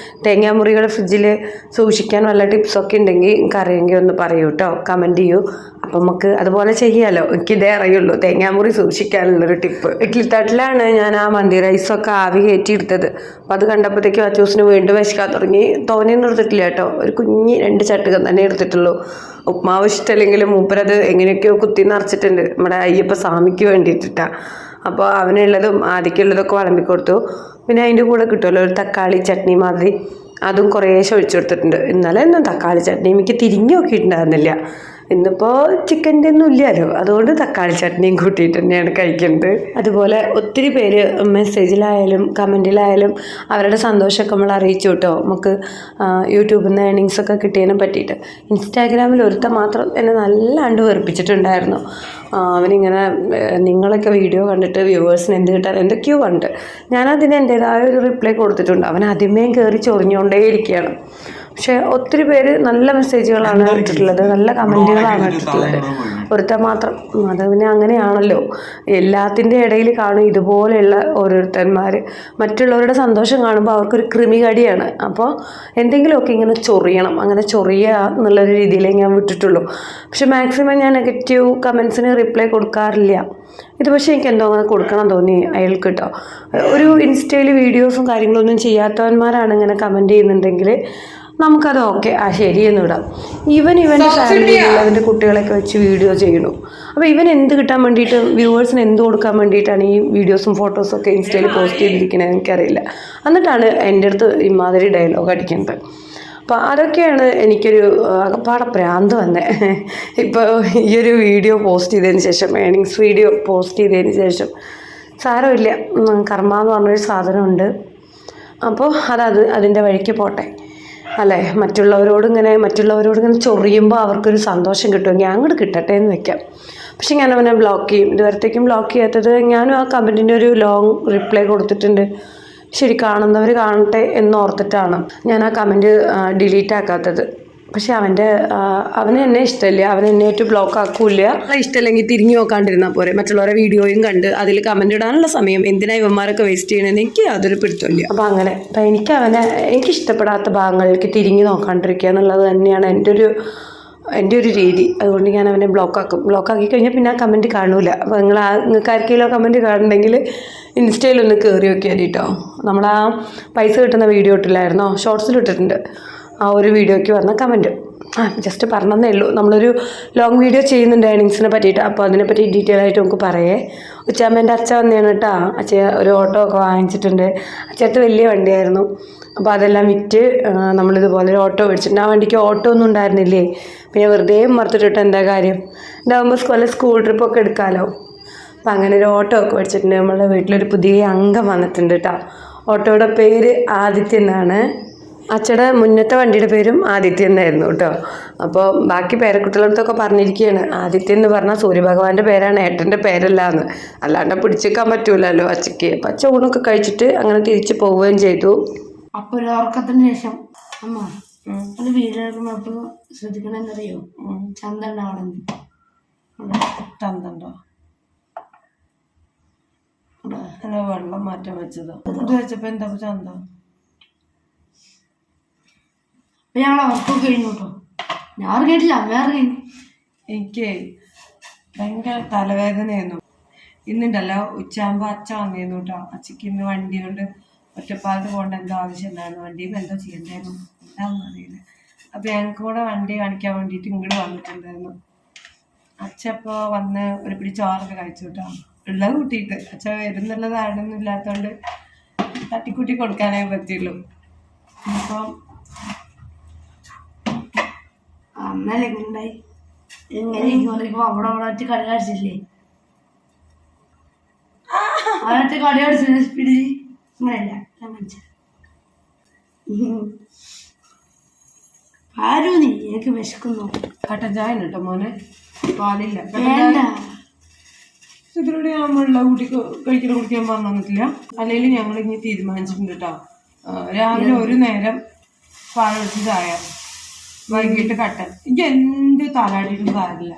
തേങ്ങാമുറികൾ ഫ്രിഡ്ജിൽ സൂക്ഷിക്കാൻ വല്ല ടിപ്സൊക്കെ ഉണ്ടെങ്കിൽ എനിക്ക് അറിയെങ്കിൽ ഒന്ന് പറയൂ കേട്ടോ, കമൻറ്റ് ചെയ്യൂ. അപ്പം നമുക്ക് അതുപോലെ ചെയ്യാമല്ലോ. എനിക്കിതേ അറിയുള്ളൂ തേങ്ങാമുറി സൂക്ഷിക്കാനുള്ളൊരു ടിപ്പ്. ഇഡ്ഡലിത്തട്ടിലാണ് ഞാൻ ആ മന്തി റൈസൊക്കെ ആവി കയറ്റിയെടുത്തത്. അപ്പോൾ അത് കണ്ടപ്പോഴത്തേക്കും അച്ചൂസിന് വീണ്ടും വിശക്കാൻ തുടങ്ങി. തോനെയൊന്നും എടുത്തിട്ടില്ല കേട്ടോ, ഒരു കുഞ്ഞി 2 ചട്ടുകം തന്നെ എടുത്തിട്ടുള്ളൂ. ഉപ്മാവ് ഇഷ്ടമല്ലെങ്കിലും മൂപ്പരത് എങ്ങനെയൊക്കെയോ കുത്തി നിറച്ചിട്ടുണ്ട്, നമ്മുടെ അയ്യപ്പ സ്വാമിക്ക് വേണ്ടിയിട്ടാണ്. അപ്പോൾ അവനുള്ളതും ആദ്യക്കുള്ളതൊക്കെ വിളമ്പിക്കൊടുത്തു. പിന്നെ അതിൻ്റെ കൂടെ കിട്ടുമല്ലോ ഒരു തക്കാളി ചട്നി മാതിരി, അതും കുറേശ്ശെ ഒഴിച്ചു കൊടുത്തിട്ടുണ്ട്. ഇന്നലെ ഒന്നും തക്കാളി ചട്നി എനിക്ക് തിരിഞ്ഞു നോക്കിയിട്ടുണ്ടായിരുന്നില്ല. ഇന്നിപ്പോൾ ചിക്കൻ്റെ ഒന്നും ഇല്ലല്ലോ, അതുകൊണ്ട് തക്കാളി ചട്നിയും കൂട്ടിയിട്ട് തന്നെയാണ് കഴിക്കുന്നത്. അതുപോലെ ഒത്തിരി പേര് മെസ്സേജിലായാലും കമൻറ്റിലായാലും അവരുടെ സന്തോഷമൊക്കെ നമ്മൾ അറിയിച്ചു കേട്ടോ. നമുക്ക് യൂട്യൂബിൽ നിന്ന് ഏർണിങ്സൊക്കെ കിട്ടിയതിനെ പറ്റിയിട്ട്. ഇൻസ്റ്റാഗ്രാമിൽ ഒരുത്തൻ മാത്രം എന്നെ നല്ലാണ്ട് വെറുപ്പിച്ചിട്ടുണ്ടായിരുന്നു. അവനിങ്ങനെ നിങ്ങളൊക്കെ വീഡിയോ കണ്ടിട്ട് വ്യൂവേഴ്സിന് എന്ത് കിട്ടാൻ എന്തൊക്കെയോ കണ്ട്, ഞാനതിന് എൻ്റേതായ ഒരു റിപ്ലൈ കൊടുത്തിട്ടുണ്ട്. അവൻ ആദ്യമേ കയറി ചൊറിഞ്ഞുകൊണ്ടേയിരിക്കുകയാണ്. പക്ഷെ ഒത്തിരി പേര് നല്ല മെസ്സേജുകളാണ് ഇട്ടിട്ടുള്ളത്, നല്ല കമൻറ്റുകളാണ് ഇട്ടിട്ടുള്ളത്. ഒരുത്തൻ മാത്രം, അത് പിന്നെ അങ്ങനെയാണല്ലോ, എല്ലാത്തിൻ്റെ ഇടയിൽ കാണും ഇതുപോലെയുള്ള ഓരോരുത്തന്മാർ. മറ്റുള്ളവരുടെ സന്തോഷം കാണുമ്പോൾ അവർക്കൊരു കൃമികടിയാണ്. അപ്പോൾ എന്തെങ്കിലുമൊക്കെ ഇങ്ങനെ ചൊറിയണം, അങ്ങനെ ചൊറിയുക എന്നുള്ളൊരു രീതിയിലേ ഞാൻ വിട്ടിട്ടുള്ളൂ. പക്ഷെ മാക്സിമം ഞാൻ നെഗറ്റീവ് കമൻസിന് റിപ്ലൈ കൊടുക്കാറില്ല. ഇത് പക്ഷേ എനിക്ക് എന്തോ അങ്ങനെ കൊടുക്കണം തോന്നി അയാൾക്ക് കേട്ടോ. ഒരു ഇൻസ്റ്റയിൽ വീഡിയോസും കാര്യങ്ങളൊന്നും ചെയ്യാത്തവന്മാരാണ് ഇങ്ങനെ കമൻറ്റ് ചെയ്യുന്നുണ്ടെങ്കിൽ നമുക്കത് ഓക്കെ ശരിയെന്ന് വിടാം. ഇവൻ്റെ ഫാമിലിയിൽ അവൻ്റെ കുട്ടികളൊക്കെ വെച്ച് വീഡിയോ ചെയ്യണു. അപ്പോൾ ഇവൻ എന്ത് കിട്ടാൻ വേണ്ടിയിട്ട്, വ്യൂവേഴ്സിന് എന്ത് കൊടുക്കാൻ വേണ്ടിയിട്ടാണ് ഈ വീഡിയോസും ഫോട്ടോസും ഒക്കെ ഇൻസ്റ്റയിൽ പോസ്റ്റ് ചെയ്തിരിക്കുന്നത് എനിക്കറിയില്ല. എന്നിട്ടാണ് എൻ്റെ അടുത്ത് ഇമാതിരി ഡയലോഗ് അടിക്കുന്നത്. അപ്പോൾ അതൊക്കെയാണ് എനിക്കൊരു അകപ്പാടെ ഭ്രാന്ത് വന്നത്. ഇപ്പോൾ ഈ ഒരു വീഡിയോ പോസ്റ്റ് ചെയ്തതിന് ശേഷം, ഏണിങ്സ് വീഡിയോ പോസ്റ്റ് ചെയ്തതിന് ശേഷം സാരമില്ല, കർമ്മ എന്ന് പറഞ്ഞൊരു സാധനമുണ്ട്. അപ്പോൾ അതിൻ്റെ വഴിക്ക് പോട്ടെ അല്ലേ. മറ്റുള്ളവരോട് ഇങ്ങനെ ചൊറിയുമ്പോൾ അവർക്കൊരു സന്തോഷം കിട്ടുമെങ്കിൽ അങ്ങോട്ട് കിട്ടട്ടെ എന്ന് വെക്കാം. പക്ഷെ ഞാൻ അവനെ ബ്ലോക്ക് ചെയ്യും. ഇതുവരത്തേക്കും ബ്ലോക്ക് ചെയ്യാത്തത്, ഞാനും ആ കമൻറ്റിൻ്റെ ഒരു ലോങ് റിപ്ലൈ കൊടുത്തിട്ടുണ്ട്. ശരി, കാണുന്നവർ കാണട്ടെ എന്നോർത്തിട്ടാണ് ഞാൻ ആ കമൻറ്റ് ഡിലീറ്റ് ആക്കാത്തത്. പക്ഷെ അവന് എന്നെ ഇഷ്ടമില്ല, അവൻ എന്നെയായിട്ട് ബ്ലോക്ക് ആക്കൂല. ഇഷ്ടമല്ലെങ്കിൽ തിരിഞ്ഞു നോക്കാണ്ടിരുന്നാൽ പോരെ. മറ്റുള്ളവരെ വീഡിയോയും കണ്ട് അതിൽ കമൻറ്റ് ഇടാനുള്ള സമയം എന്തിനാ ഇവന്മാരൊക്കെ വേസ്റ്റ് ചെയ്യണമെന്ന് എനിക്ക് യാതൊരു പിടുത്തമില്ല. അപ്പോൾ അങ്ങനെ അപ്പം എനിക്ക് ഇഷ്ടപ്പെടാത്ത ഭാഗങ്ങളിലേക്ക് തിരിഞ്ഞു നോക്കാണ്ടിരിക്കുക എന്നുള്ളത് തന്നെയാണ് എൻ്റെ ഒരു രീതി. അതുകൊണ്ട് ഞാൻ അവനെ ബ്ലോക്കാക്കി കഴിഞ്ഞാൽ പിന്നെ ആ കമൻറ്റ് കാണൂല. അപ്പോൾ നിങ്ങൾക്ക് ആർക്കെങ്കിലും ആ കമൻറ്റ് കാണുന്നുണ്ടെങ്കിൽ ഇൻസ്റ്റയിലൊന്ന് കയറി നോക്കിയാൽ കേട്ടോ. നമ്മൾ ആ പൈസ കിട്ടുന്ന വീഡിയോ ഇട്ടില്ലായിരുന്നോ, ഷോർട്സിൽ ഇട്ടിട്ടുണ്ട്. ആ ഒരു വീഡിയോയ്ക്ക് വന്ന കമൻറ്റ് ജസ്റ്റ് പറഞ്ഞതേ ഉള്ളൂ. നമ്മളൊരു ലോങ് വീഡിയോ ചെയ്യുന്നുണ്ട് ഏണിങ്സിനെ പറ്റിയിട്ട്. അപ്പോൾ അതിനെപ്പറ്റി ഡീറ്റെയിൽ ആയിട്ട് നമുക്ക് പറയേ. ഉച്ചാമ്മേൻ്റെ അച്ഛ വന്നതാണ് കേട്ടോ. അച്ഛ ഒരു ഓട്ടോ ഒക്കെ വാങ്ങിച്ചിട്ടുണ്ട്. അച്ഛത്ത് വലിയ വണ്ടിയായിരുന്നു. അപ്പോൾ അതെല്ലാം വിറ്റ് നമ്മളിതുപോലെ ഒരു ഓട്ടോ മേടിച്ചിട്ടുണ്ട്. ആ വണ്ടിക്ക് ഓട്ടോ ഒന്നും ഉണ്ടായിരുന്നില്ലേ, പിന്നെ വെറുതെ മറുത്തിട്ടിട്ട് എന്താ കാര്യം, ഇതാകുമ്പോൾ സ്കൂൾ ട്രിപ്പൊക്കെ എടുക്കാമല്ലോ. അപ്പോൾ അങ്ങനെ ഒരു ഓട്ടോ ഒക്കെ മേടിച്ചിട്ടുണ്ട്. നമ്മളുടെ വീട്ടിലൊരു പുതിയ അംഗം വന്നിട്ടുണ്ട് കേട്ടോ. ഓട്ടോയുടെ പേര് ആദിത്യ എന്നാണ്. അച്ഛയുടെ മുന്നത്തെ വണ്ടിയുടെ പേരും ആദിത്യ എന്നായിരുന്നു കേട്ടോ. അപ്പോൾ ബാക്കി പേരക്കുട്ടികളടുത്തൊക്കെ പറഞ്ഞിരിക്കുകയാണ്, ആദിത്യ എന്ന് പറഞ്ഞാൽ സൂര്യഭഗവാന്റെ പേരാണ്, ഏട്ടൻ്റെ പേരല്ല എന്ന്. അല്ലാണ്ട് പിടിച്ചേക്കാൻ പറ്റൂലല്ലോ അച്ഛക്ക്. അപ്പം അച്ഛ ഊണൊക്കെ കഴിച്ചിട്ട് അങ്ങനെ തിരിച്ച് പോവുകയും ചെയ്തു. അപ്പൊ ഒരു ഉറക്കത്തിന് ശേഷം അമ്മ ഒരു വീടെടുക്കുമ്പോ അപ്പൊ ശ്രദ്ധിക്കണെന്നറിയോ, ചന്ത ചന്തണ്ടോ വെള്ളം മാറ്റാൻ വെച്ചതോ ഇത് വെച്ചപ്പോ എന്താ ചന്ത? ഞങ്ങൾ ഉറക്കൊക്കെ കഴിഞ്ഞു കേട്ടോ. ഞാൻ ഇറങ്ങിയിട്ടില്ല, അമ്മ ഇറങ്ങി. എനിക്ക് ഭയങ്കര തലവേദനയായിരുന്നു. ഇന്നുണ്ടല്ലോ ഉച്ചയാകുമ്പോൾ അച്ഛ വന്നിരുന്നു കേട്ടോ. അച്ഛക്ക് ഇന്ന് വണ്ടി കൊണ്ട് ഒറ്റപ്പാലത്ത് പോകേണ്ട എന്തോ ആവശ്യം ഉണ്ടായിരുന്നു. വണ്ടിയിൽ എന്തോ ചെയ്യണ്ടായിരുന്നു, എന്താണെന്ന് അറിയില്ല. അപ്പോൾ ഞങ്ങൾക്ക് കൂടെ വണ്ടി കാണിക്കാൻ വേണ്ടിയിട്ട് ഇങ്ങോട്ട് വന്നിട്ടുണ്ടായിരുന്നു. അച്ഛ ഇപ്പോൾ വന്ന് ഒരു പിടി ചോറൊക്കെ കഴിച്ചു കേട്ടോ. ഉള്ള കൂട്ടിയിട്ട് അച്ഛ വരുന്നുള്ളത് ആടൊന്നും ഇല്ലാത്തതുകൊണ്ട് തട്ടിക്കൂട്ടി കൊടുക്കാനേ പറ്റുള്ളൂ. അപ്പം അന്നല്ലേ എങ്ങനെയുണ്ടായി, എങ്ങനെ അവിടെ കടി കാണിച്ചില്ലേ, അവിടെ കടി കാണിച്ചില്ല സ്പീഡില്. അങ്ങനെയല്ല ആരും നീ എനിക്ക് വിശക്കുന്നു. കട്ടൻ ചായ കേട്ടോ മോനെ, പാലില്ല. വേണ്ട, ഇതിലൂടെ നമ്മളുള്ള കുടിക്കാൻ പറഞ്ഞു തന്നിട്ടില്ല. അല്ലെങ്കിൽ ഞങ്ങൾ ഇനി തീരുമാനിച്ചിട്ടുണ്ട് കേട്ടോ. രാവിലെ ഒരു നേരം പാൽ ഒഴിച്ച് ചായ, വൈകിട്ട് കട്ടൻ. എനിക്ക് എന്ത് തലാടിയിട്ട് കാര്യമില്ല.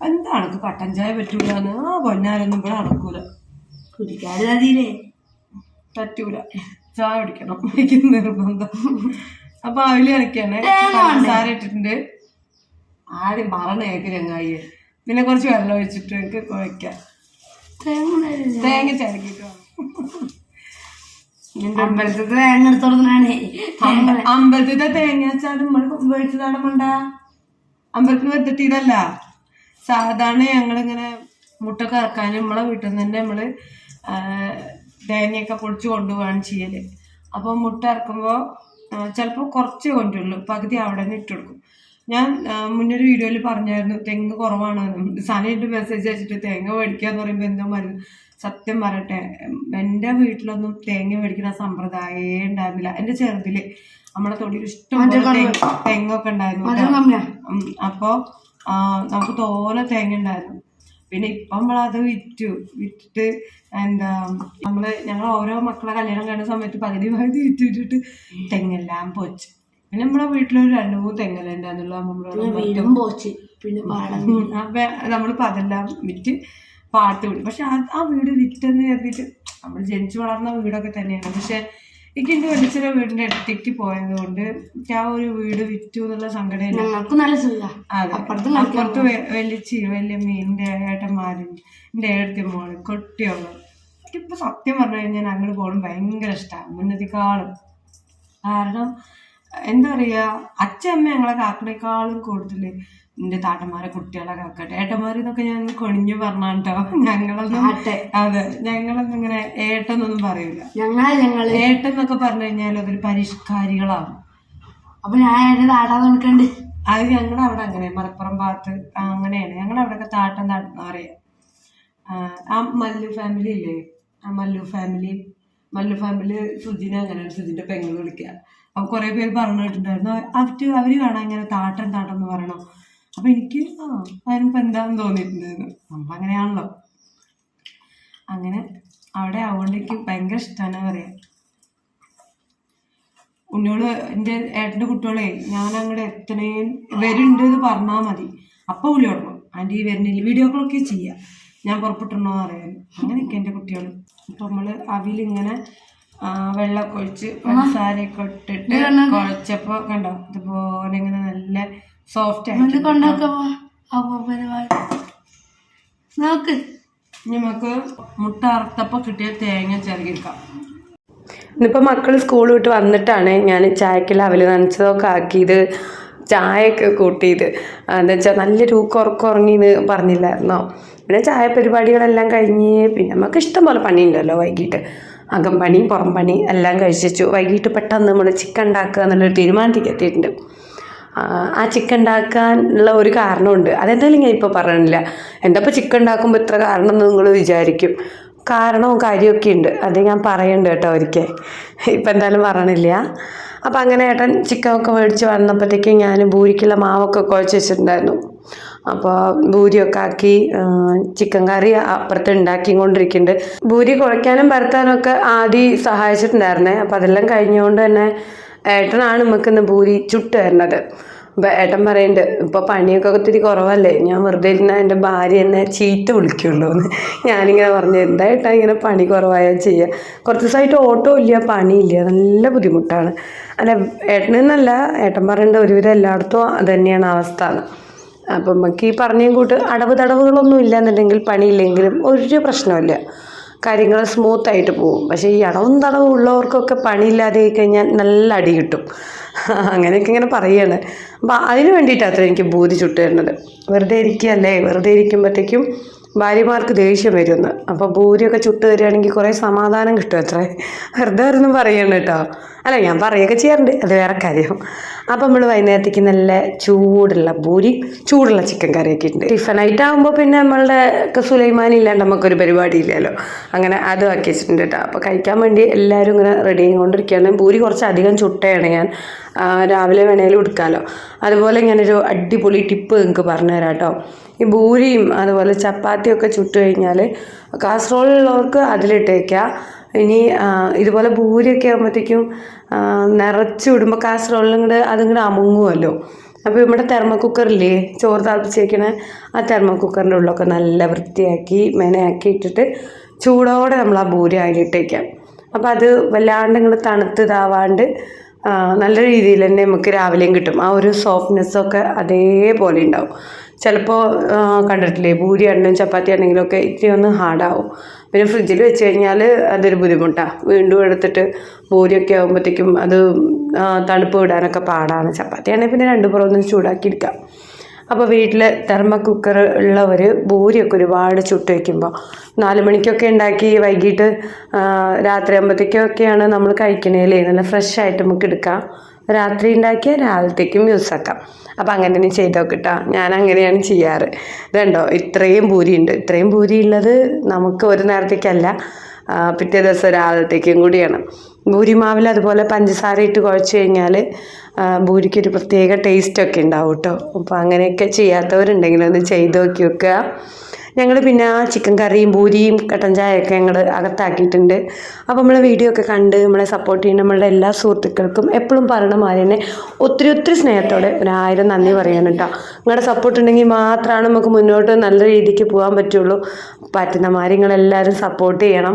എന്താണ് കട്ടൻ ചായ പറ്റൂല എന്ന് ആ പൊന്നാരൊന്നും ഇവിടെ നടക്കൂല, കുടിക്കാതെ പറ്റൂല. ചായ കുടിക്കണം, എനിക്ക് നിർബന്ധം. അപ്പൊ അവല് ഇറക്കിയാണ്, പഞ്ചസാര ഇട്ടിട്ടുണ്ട്. ആദ്യം പറഞ്ഞേക്ക് ചങ്ങായി, പിന്നെ കുറച്ച് വെള്ളം ഒഴിച്ചിട്ട് എനിക്ക് കുഴക്കാം. തേങ്ങ ചിരക്കിട്ടോ. അമ്പലത്തിലെ തേങ്ങ വെച്ചാലും നമ്മൾ മേടിച്ചതാണ് മണ്ട. അമ്പലത്തിൽ വെത്തിട്ട് ഇതല്ല. സാധാരണ ഞങ്ങളിങ്ങനെ മുട്ടൊക്കെ ഇറക്കാൻ നമ്മളെ വീട്ടിൽ നിന്ന് തന്നെ നമ്മള് തേങ്ങയൊക്കെ പൊളിച്ച് കൊണ്ടുപോവാണ് ചെയ്യല്. അപ്പോൾ മുട്ട ഇറക്കുമ്പോൾ ചിലപ്പോൾ കുറച്ചേ കൊണ്ടുള്ളൂ, പകുതി അവിടെ നിന്ന് ഇട്ട് കൊടുക്കും. ഞാൻ മുന്നൊരു വീഡിയോയിൽ പറഞ്ഞായിരുന്നു തെങ്ങ് കുറവാണെന്ന്. സനയിട്ട് മെസ്സേജ് അയച്ചിട്ട് തേങ്ങ മേടിക്കാന്ന് പറയുമ്പോൾ എന്തോ മരുന്ന്. സത്യം പറയട്ടെ, എൻ്റെ വീട്ടിലൊന്നും തേങ്ങ മേടിക്കുന്ന സമ്പ്രദായേ ഉണ്ടായിരുന്നില്ല. എൻ്റെ ചെറുതില് നമ്മളെ തൊടിയിൽ ഇഷ്ടംപോലെ തെങ്ങൊക്കെ ഉണ്ടായിരുന്നു. അപ്പോൾ നമുക്ക് തോനെ തേങ്ങ ഉണ്ടായിരുന്നു. പിന്നെ ഇപ്പം നമ്മളത് വിറ്റിട്ട് ഞങ്ങൾ ഓരോ മക്കളെ കല്യാണം കഴിഞ്ഞ സമയത്ത് പകുതി വിറ്റിട്ട് തെങ്ങെല്ലാം പോച്ച്. പിന്നെ നമ്മളെ വീട്ടിലൊരു 2-3 തെങ്ങലുണ്ടായിരുന്നുള്ളൂ. അപ്പൊ നമ്മളിപ്പോ അതെല്ലാം വിറ്റ് പാട്ട് വിടും. പക്ഷെ ആ വീട് വിറ്റെന്ന് കരുതിയിട്ട് നമ്മൾ ജനിച്ചു വളർന്ന വീടൊക്കെ തന്നെയാണ്. പക്ഷെ എനിക്ക് എൻ്റെ വലിച്ചൊരു വീടിന്റെ അടുത്തേക്ക് പോയത് കൊണ്ട് എനിക്ക് ആ ഒരു വീട് വിറ്റു എന്നുള്ള സങ്കടമില്ല. അപ്പുറത്ത് വല്യമ്മ, എൻ്റെ ഏട്ടന്മാരും എൻ്റെ ഏഴത്തി മോള് കൊട്ടിയോള്. എനിക്കിപ്പോൾ സത്യം പറഞ്ഞു കഴിഞ്ഞാൽ അങ്ങോട്ട് പോകണം ഭയങ്കര ഇഷ്ടമാണ് മുന്നതിക്കാളും. കാരണം എന്താ പറയുക, അച്ഛമ്മ ഞങ്ങളെ കാക്കണേക്കാളും കൂടുതൽ എൻ്റെ താട്ടന്മാരെ കുട്ടികളെ കാക്കട്ടെ. ഏട്ടന്മാരെന്നൊക്കെ ഞാൻ കൊണിഞ്ഞു പറഞ്ഞാട്ടോ. ഞങ്ങളൊന്നും അതെ, ഞങ്ങളൊന്നും ഇങ്ങനെ ഏട്ടെന്നൊന്നും പറയൂല. ഏട്ടൻ എന്നൊക്കെ പറഞ്ഞു കഴിഞ്ഞാൽ അതൊരു പരിഷ്കാരികളാവും. അപ്പൊ ഞാൻ എന്റെ താട്ടാൻ നോക്കണ്ട്. അത് ഞങ്ങളുടെ അവിടെ അങ്ങനെ മലപ്പുറം ഭാഗത്ത് അങ്ങനെയാണ്. ഞങ്ങളുടെ അവിടെയൊക്കെ താട്ടം താട്ടെന്ന് പറയാം. ആ മല്ലു ഫാമിലി ഇല്ലേ, ആ മല്ലു ഫാമിലി സുജിനെ അങ്ങനെയാണ് സുജിന്റെ പെങ്ങൾ വിളിക്കുക. അപ്പൊ കുറെ പേര് പറഞ്ഞു കേട്ടിട്ടുണ്ടായിരുന്നു അവര് കാണാൻ ഇങ്ങനെ താട്ടം എന്ന് പറയണം. അപ്പൊ എനിക്ക് അതിനിപ്പോ എന്താന്ന് തോന്നിയിട്ടുണ്ടായിരുന്നു. നമ്മൾ അങ്ങനെയാണല്ലോ. അങ്ങനെ അവിടെ അതുകൊണ്ട് എനിക്ക് ഭയങ്കര ഇഷ്ടമാണ് പറയാം. ഉണ്ണിയോള് എൻ്റെ ഏട്ടൻ്റെ കുട്ടികളെ ഞാൻ അങ്ങോട്ട് എത്തണേൻ വരുന്നുണ്ട് എന്ന് പറഞ്ഞാൽ മതി, അപ്പോൾ വിളി തുടങ്ങും. ആൻറ്റി വരുന്നില്ല, വീഡിയോ കോളൊക്കെ ചെയ്യാം, ഞാൻ പുറപ്പെട്ടിരണോ അറിയാൻ. അങ്ങനെയൊക്കെ എൻ്റെ കുട്ടികൾ. ഇപ്പം നമ്മൾ അവിലിങ്ങനെ വെള്ളമൊക്കെ ഒഴിച്ച് പഞ്ചസാരയൊക്കെ ഇട്ടിട്ട് കുഴച്ചപ്പോൾ കണ്ടോ ഇതുപോലെ ഇങ്ങനെ നല്ല സോഫ്റ്റ് ആയിട്ട് നമുക്ക് മുട്ട അറുത്തപ്പോൾ കിട്ടിയ തേങ്ങ ചിരകിക്കാം. ഇന്നിപ്പോൾ മക്കൾ സ്കൂൾ വിട്ട് വന്നിട്ടാണ് ഞാൻ ചായക്കിൽ അവൽ നനച്ചതൊക്കെ ആക്കിയത്, ചായയൊക്കെ കൂട്ടിയത്. എന്താ വെച്ചാൽ നല്ലൊരു ഉറങ്ങിന്ന് പറഞ്ഞില്ലായിരുന്നോ. പിന്നെ ചായ പരിപാടികളെല്ലാം കഴിഞ്ഞ് പിന്നെ നമുക്ക് ഇഷ്ടം പോലെ പണിയുണ്ടല്ലോ. വൈകിട്ട് അകം പണി പുറം പണി എല്ലാം കഴിച്ചു. വൈകിട്ട് പെട്ടെന്ന് നമ്മൾ ചിക്കൻ ഉണ്ടാക്കുക എന്നുള്ളൊരു തീരുമാനത്തേക്ക് എത്തിയിട്ടുണ്ട്. ആ ചിക്കൻ ഉണ്ടാക്കാനുള്ള ഒരു കാരണമുണ്ട്. അതെന്തായാലും ഞാൻ ഇപ്പോൾ പറയണില്ല. എന്താ ഇപ്പോൾ ചിക്കൻ ഉണ്ടാക്കുമ്പോൾ ഇത്ര കാരണം എന്ന് നിങ്ങൾ വിചാരിക്കും. കാരണവും കാര്യമൊക്കെ ഉണ്ട്, അത് ഞാൻ പറയുന്നുണ്ട് കേട്ടോ ഒരിക്കൽ. ഇപ്പം എന്തായാലും പറയണില്ല. അപ്പം അങ്ങനെ ഏട്ടൻ ചിക്കനൊക്കെ മേടിച്ച് വന്നപ്പോഴത്തേക്കും ഞാൻ പൂരിക്കുള്ള മാവൊക്കെ കുഴച്ച് വെച്ചിട്ടുണ്ടായിരുന്നു. അപ്പോൾ പൂരിയൊക്കെ ആക്കി ചിക്കൻ കറി അപ്പുറത്ത് ഉണ്ടാക്കിക്കൊണ്ടിരിക്കുന്നുണ്ട്. പൂരി കുഴയ്ക്കാനും പരത്താനും ഒക്കെ ആദ്യം സഹായിച്ചിട്ടുണ്ടായിരുന്നേ. അപ്പോൾ അതെല്ലാം കഴിഞ്ഞുകൊണ്ട് തന്നെ ഏട്ടനാണ് നമുക്കിന്ന് പൂരി ചുട്ട് തരുന്നത്. അപ്പം ഏട്ടൻ പറയുന്നുണ്ട് ഇപ്പോൾ പണിയൊക്കെ ഒത്തിരി കുറവല്ലേ, ഞാൻ വെറുതെ ഇരുന്നാൽ എൻ്റെ ഭാര്യ എന്നെ ചീത്ത വിളിക്കുള്ളൂ എന്ന്. ഞാനിങ്ങനെ പറഞ്ഞു എന്താ ഏട്ടാ ഇങ്ങനെ പണി കുറവായാൽ ചെയ്യുക, കുറച്ച് ദിവസമായിട്ട് ഓട്ടോ ഇല്ല, പണിയില്ല, നല്ല ബുദ്ധിമുട്ടാണ്. അല്ല ഏട്ടനെന്നല്ല, ഏട്ടൻ പറയേണ്ട ഒരുവിധം എല്ലായിടത്തും അത് തന്നെയാണ് അവസ്ഥ. അപ്പം നമുക്ക് ഈ പറഞ്ഞതും കൂട്ട് തടവുകളൊന്നും ഇല്ല എന്നുണ്ടെങ്കിൽ പണിയില്ലെങ്കിലും ഒരു പ്രശ്നമില്ല, കാര്യങ്ങൾ സ്മൂത്തായിട്ട് പോകും. പക്ഷേ ഈ തടവും ഉള്ളവർക്കൊക്കെ പണിയില്ലാതെ കഴിഞ്ഞാൽ നല്ല അടി കിട്ടും. അങ്ങനെയൊക്കെ ഇങ്ങനെ പറയുകയാണ്. അപ്പം അതിന് വേണ്ടിയിട്ടാണ് എനിക്ക് പൂരി ചുട്ട് തരുന്നത്. വെറുതെ ഇരിക്കുകയല്ലേ, വെറുതെ ഇരിക്കുമ്പോഴത്തേക്കും ഭാര്യമാർക്ക് ദേഷ്യം വരുമെന്ന്. അപ്പോൾ പൂരിയൊക്കെ ചുട്ട് തരികയാണെങ്കിൽ കുറേ സമാധാനം കിട്ടും അത്രേ. വെറുതെ ഒന്നും പറയണം കേട്ടോ. അല്ല ഞാൻ പറയുകയൊക്കെ ചെയ്യാറുണ്ട്, അത് വേറെ കാര്യം. അപ്പം നമ്മൾ വൈകുന്നേരത്തേക്ക് നല്ല ചൂടുള്ള പൂരി ചൂടുള്ള ചിക്കൻ കറിയൊക്കെ ഉണ്ട്. ടിഫനായിട്ട് ആകുമ്പോൾ പിന്നെ നമ്മളുടെ സുലൈമാനി ഇല്ലാണ്ട് നമുക്കൊരു പരിപാടി ഇല്ലല്ലോ. അങ്ങനെ അതും ആക്കി വെച്ചിട്ടുണ്ട് കേട്ടോ. അപ്പോൾ കഴിക്കാൻ വേണ്ടി എല്ലാവരും ഇങ്ങനെ റെഡി ആയിക്കൊണ്ടിരിക്കുകയാണ്. പൂരി കുറച്ച് അധികം ചുട്ടയാണ് ഞാൻ, രാവിലെ വേണേലും എടുക്കാമല്ലോ. അതുപോലെ ഇങ്ങനൊരു അടിപൊളി ടിപ്പ് നിങ്ങൾക്ക് പറഞ്ഞു തരാം കേട്ടോ. ഈ പൂരിയും അതുപോലെ ചപ്പാത്തിയൊക്കെ ചുട്ട് കഴിഞ്ഞാൽ കാസറോളുള്ളവർക്ക് അതിലിട്ടേക്കാം. ഇനി ഇതുപോലെ പൂരിയൊക്കെ ആകുമ്പോഴത്തേക്കും നിറച്ച് വിടുമ്പോൾ കാസറോളിലും കൂടെ അതിങ്ങോട്ട് അമുങ്ങുമല്ലോ. അപ്പോൾ ഇവിടെ തെർമോക്കുക്കറില്ലേ ചോറ് തിളപ്പിച്ചേക്കണേ, ആ തെർമോക്കുക്കറിൻ്റെ ഉള്ളൊക്കെ നല്ല വൃത്തിയാക്കി മെനയാക്കി ഇട്ടിട്ട് ചൂടോടെ നമ്മൾ ആ പൂരി അതിലിട്ടേക്കാം. അപ്പോൾ അത് വല്ലാണ്ട് ഇങ്ങോട്ട് തണുത്തതാവാണ്ട് നല്ല രീതിയിൽ തന്നെ നമുക്ക് രാവിലെയും കിട്ടും. ആ ഒരു സോഫ്റ്റ്നെസ്സൊക്കെ അതേപോലെ ഉണ്ടാവും. ചിലപ്പോൾ കണ്ടിട്ടില്ലേ പൂരി ആണെങ്കിലും ചപ്പാത്തി ആണെങ്കിലും ഒക്കെ ഇത്തിരി ഒന്ന് ഹാർഡാവും. പിന്നെ ഫ്രിഡ്ജിൽ വെച്ച് കഴിഞ്ഞാൽ അതൊരു ബുദ്ധിമുട്ടാണ്. വീണ്ടും എടുത്തിട്ട് പൂരിയൊക്കെ ആകുമ്പോഴത്തേക്കും അത് തണുപ്പ് വിടാനൊക്കെ പാടാണ്. ചപ്പാത്തി ആണെങ്കിൽ പിന്നെ രണ്ട് പുറം ഒന്ന് ചൂടാക്കി എടുക്കാം. അപ്പോൾ വീട്ടിൽ തെർമോക്കുക്കർ ഉള്ളവർ പൂരിയൊക്കെ ഒരുപാട് ചുട്ട് വയ്ക്കുമ്പോൾ 4 മണിക്കൊക്കെ ഉണ്ടാക്കി വൈകിട്ട് രാത്രി ആകുമ്പോഴത്തേക്കൊക്കെയാണ് നമ്മൾ കഴിക്കണേലേ നല്ല ഫ്രഷ് ആയിട്ട് നമുക്ക് എടുക്കാം. രാത്രി ഉണ്ടാക്കിയാൽ രാവിലത്തേക്കും യൂസ് ആക്കാം. അപ്പോൾ അങ്ങനെ തന്നെ ചെയ്ത് നോക്കിട്ടാ. ഞാൻ അങ്ങനെയാണ് ചെയ്യാറ്. ഇതുണ്ടോ ഇത്രയും പൂരി ഉണ്ട്. ഇത്രയും പൂരി ഉള്ളത് നമുക്ക് ഒരു നേരത്തേക്കല്ല, പിറ്റേ ദിവസം രാവിലത്തേക്കും കൂടിയാണ്. പൂരി മാവിൽ അതുപോലെ പഞ്ചസാര ഇട്ട് കുഴച്ച് കഴിഞ്ഞാൽ പൂരിക്കൊരു പ്രത്യേക ടേസ്റ്റൊക്കെ ഉണ്ടാവും കേട്ടോ. അപ്പോൾ അങ്ങനെയൊക്കെ ചെയ്യാത്തവരുണ്ടെങ്കിൽ ഒന്ന് ചെയ്ത് നോക്കി വെക്കുക. ഞങ്ങൾ പിന്നെ ചിക്കൻ കറിയും പൂരിയും കട്ടൻ ചായയൊക്കെ ഞങ്ങൾ അകത്താക്കിയിട്ടുണ്ട്. അപ്പോൾ നമ്മളെ വീഡിയോ ഒക്കെ കണ്ട് നമ്മളെ സപ്പോർട്ട് ചെയ്യുന്ന നമ്മളുടെ എല്ലാ സുഹൃത്തുക്കൾക്കും എപ്പോഴും പറയണ മാതിരി തന്നെ ഒത്തിരി സ്നേഹത്തോടെ 1000 നന്ദി പറയണം കേട്ടോ. നിങ്ങളുടെ സപ്പോർട്ട് ഉണ്ടെങ്കിൽ മാത്രമാണ് നമുക്ക് മുന്നോട്ട് നല്ല രീതിക്ക് പോകാൻ പറ്റുള്ളൂ. പറ്റുന്ന മാതിരി നിങ്ങളെല്ലാവരും സപ്പോർട്ട് ചെയ്യണം.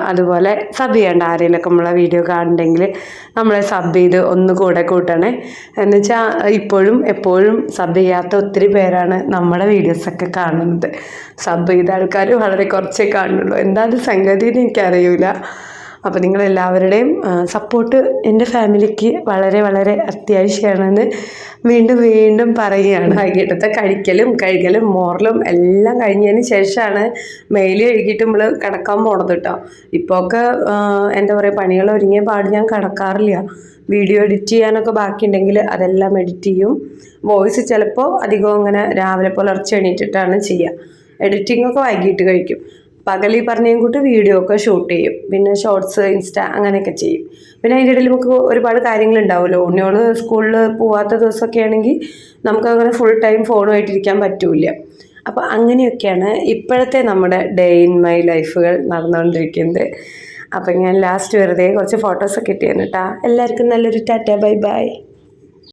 അതുപോലെ സബ് ചെയ്യേണ്ട ആരെങ്കിലുമൊക്കെ നമ്മളെ വീഡിയോ കാണുന്നുണ്ടെങ്കിൽ നമ്മളെ സബ് ചെയ്ത് ഒന്ന് കൂടെ കൂട്ടണേ. എന്നുവെച്ചാൽ ഇപ്പോഴും എപ്പോഴും സബ് ചെയ്യാത്ത ഒത്തിരി പേരാണ് നമ്മുടെ വീഡിയോസൊക്കെ കാണുന്നത്. സബ് ചെയ്ത ആൾക്കാർ വളരെ കുറച്ചേ കാണുള്ളൂ. എന്തായാലും സംഗതി എനിക്കറിയില്ല. അപ്പോൾ നിങ്ങളെല്ലാവരുടെയും സപ്പോർട്ട് എൻ്റെ ഫാമിലിക്ക് വളരെ വളരെ അത്യാവശ്യമാണെന്ന് വീണ്ടും വീണ്ടും പറയുകയാണ്. വൈകിട്ടത്തെ കഴുകലും മോറലും എല്ലാം കഴിഞ്ഞതിന് ശേഷമാണ് മെയിൽ കഴുകിയിട്ട് നമ്മൾ കിടക്കാൻ പോണത് കേട്ടോ. ഇപ്പോൾ ഒക്കെ എന്താ പറയുക, പണികൾ ഒരുങ്ങിയ പാട് ഞാൻ കിടക്കാറില്ല. വീഡിയോ എഡിറ്റ് ചെയ്യാനൊക്കെ ബാക്കിയുണ്ടെങ്കിൽ അതെല്ലാം എഡിറ്റ് ചെയ്യും. വോയിസ് ചിലപ്പോൾ അധികം അങ്ങനെ രാവിലെ പുലർച്ചെ എണീറ്റിട്ടാണ് ചെയ്യുക. എഡിറ്റിങ്ങൊക്കെ വൈകിട്ട് കഴിക്കും. പകൽ ഈ പറഞ്ഞതും കൂട്ട് വീഡിയോ ഒക്കെ ഷൂട്ട് ചെയ്യും. പിന്നെ ഷോർട്സ്, ഇൻസ്റ്റ അങ്ങനെയൊക്കെ ചെയ്യും. പിന്നെ അതിൻ്റെ ഇടയിൽ നമുക്ക് ഒരുപാട് കാര്യങ്ങളുണ്ടാവുമല്ലോ. ഉണ്ണിയോള് സ്കൂളിൽ പോവാത്ത ദിവസമൊക്കെ ആണെങ്കിൽ നമുക്ക് അങ്ങനെ ഫുൾ ടൈം ഫോണുമായിട്ടിരിക്കാൻ പറ്റൂല. അപ്പോൾ അങ്ങനെയൊക്കെയാണ് ഇപ്പോഴത്തെ നമ്മുടെ ഡേ ഇൻ മൈ ലൈഫുകൾ നടന്നുകൊണ്ടിരിക്കുന്നത്. അപ്പം ഞാൻ ലാസ്റ്റ് വെറുതെ കുറച്ച് ഫോട്ടോസൊക്കെ ഇട്ടിരുന്നു കേട്ടോ. എല്ലാവർക്കും നല്ലൊരു ടാറ്റ ബൈ ബൈ.